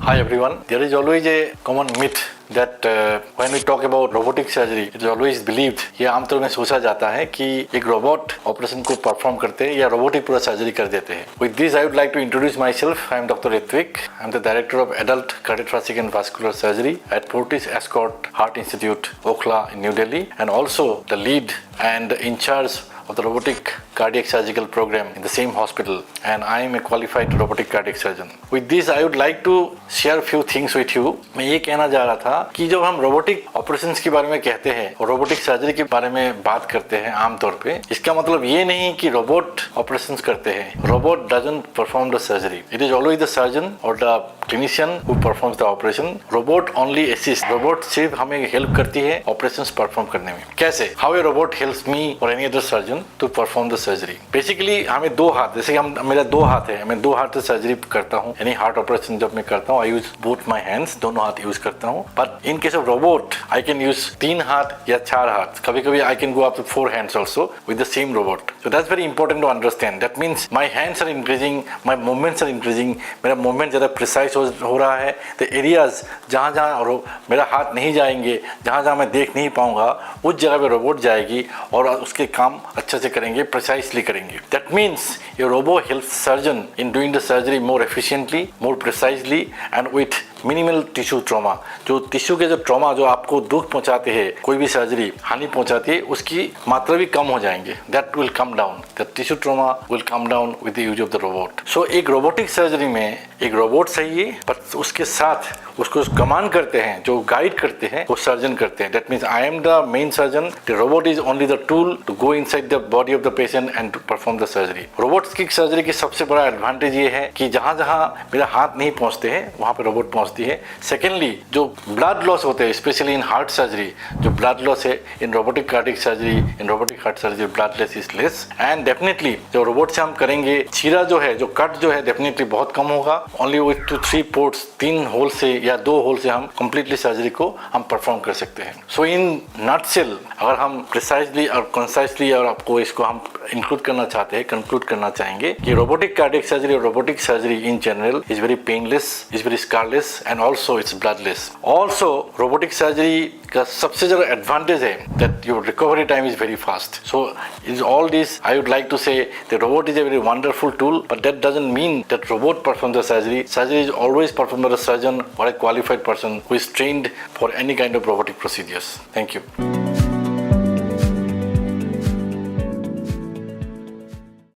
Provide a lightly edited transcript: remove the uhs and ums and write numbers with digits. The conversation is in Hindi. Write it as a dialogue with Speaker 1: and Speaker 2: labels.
Speaker 1: Hi everyone. There is always a common myth that when we talk about robotic surgery, it is always believed, ये आमतौर में सोचा जाता है कि एक रोबोट ऑपरेशन को परफॉर्म करते हैं या रोबोटिक पूरा सर्जरी कर देते हैं. With this, I would like to introduce myself. I am Dr. Ritvik. I am the director of Adult Cardiothoracic and Vascular Surgery at Fortis Escort Heart Institute, Okhla in New Delhi, and also the lead and in charge of the robotic cardiac surgical program in the same hospital, and I am a qualified robotic cardiac surgeon. With this, I would like to share few things with you. मैं ये कहना जा रहा था कि जब हम रोबोटिक ऑपरेशंस के बारे में कहते हैं और रोबोटिक सर्जरी के बारे में बात करते हैं आमतौर पे, इसका मतलब ये नहीं कि रोबोट ऑपरेशंस करते हैं. Robot doesn't perform the surgery. It is always the surgeon or the clinician who performs the operation. Robot only assist. Robot सिर्फ हमें हेल्प करती है ऑपरेशंस परफॉर्म करने में. कैसे? How a robot helps me or any other surgeon to perform the surgery. Basically हमें दो हाथ, जैसे कि मेरा दो हाथ है, मैं दो हाथ से सर्जरी करता हूँ. यानी हार्ट ऑपरेशन जब मैं करता हूँ, I use both my hands, दोनों हाथ यूज करता हूँ. But in case of robot I can use 3 हाथ या 4 हाथ. कभी कभी I can go up to 4 hands also with the same robot. So that's very important to understand. That means my hands are increasing, my movements are increasing. मेरा मूवमेंट ज़्यादा प्रिसाइज हो रहा है. द एरियाज जहाँ जहाँ मेरा हाथ नहीं जाएंगे, जहाँ जहाँ मैं देख नहीं पाऊंगा, उस जगह पे रोबोट जाएगी और उसके काम अच्छे से करेंगे, प्रिसाइसली करेंगे. That means your robot helps surgeon in doing the surgery more efficiently, more precisely and with minimal tissue trauma. जो टिश्यू के जो ट्रॉमा जो आपको दुख पहुंचाते हैं, कोई भी सर्जरी हानि पहुंचाती है, उसकी मात्रा भी कम हो जाएंगे. That will come down. The tissue trauma will come down with the use of the robot. So एक रोबोटिक सर्जरी में एक रोबोट सही है, पर उसके साथ उसको कमांड करते हैं, जो गाइड करते हैं, वो सर्जन करते हैं. That means I am the main surgeon. The robot is only the tool to go inside the body of the patient and to perform the surgery. Robots की सर्जरी की सबसे बड़ा एडवांटेज ये है कि जहां जहां मेरा हाथ नहीं पहुंचते हैं, वहां पे रोबोट पहुंचती है. सेकेंडली, जो ब्लड लॉस होते हैं, स्पेशली इन हार्ट सर्जरी, जो ब्लड लॉस है in robotic cardiac surgery, in robotic heart surgery blood less is less. And definitely जो रोबोट से हम करेंगे, चीरा जो है, जो कट जो है, डेफिनेटली बहुत कम होगा. ओनली विथ 2-3 पोर्ट्स, 3 होल से या 2 होल से हम कंप्लीटली सर्जरी को हम परफॉर्म कर सकते हैं. सो इन नटसेल, अगर हम प्रिसाइजली और कंसाइजली और आपको इसको हम इंक्लूड करना चाहते हैं, कंक्लूड करना चाहेंगे कि रोबोटिक कार्डियक सर्जरी और robotic surgery in general is very painless, is very scarless and also it's bloodless. Also robotic surgery का सबसे ज्यादा एडवांटेज है that your recovery time is very fast. So is all this I would like to say the robot is a very wonderful tool, but that doesn't mean that robot perform the surgery. Surgery is always performed by a surgeon or a qualified person who is trained for any kind of robotic procedures. Thank you.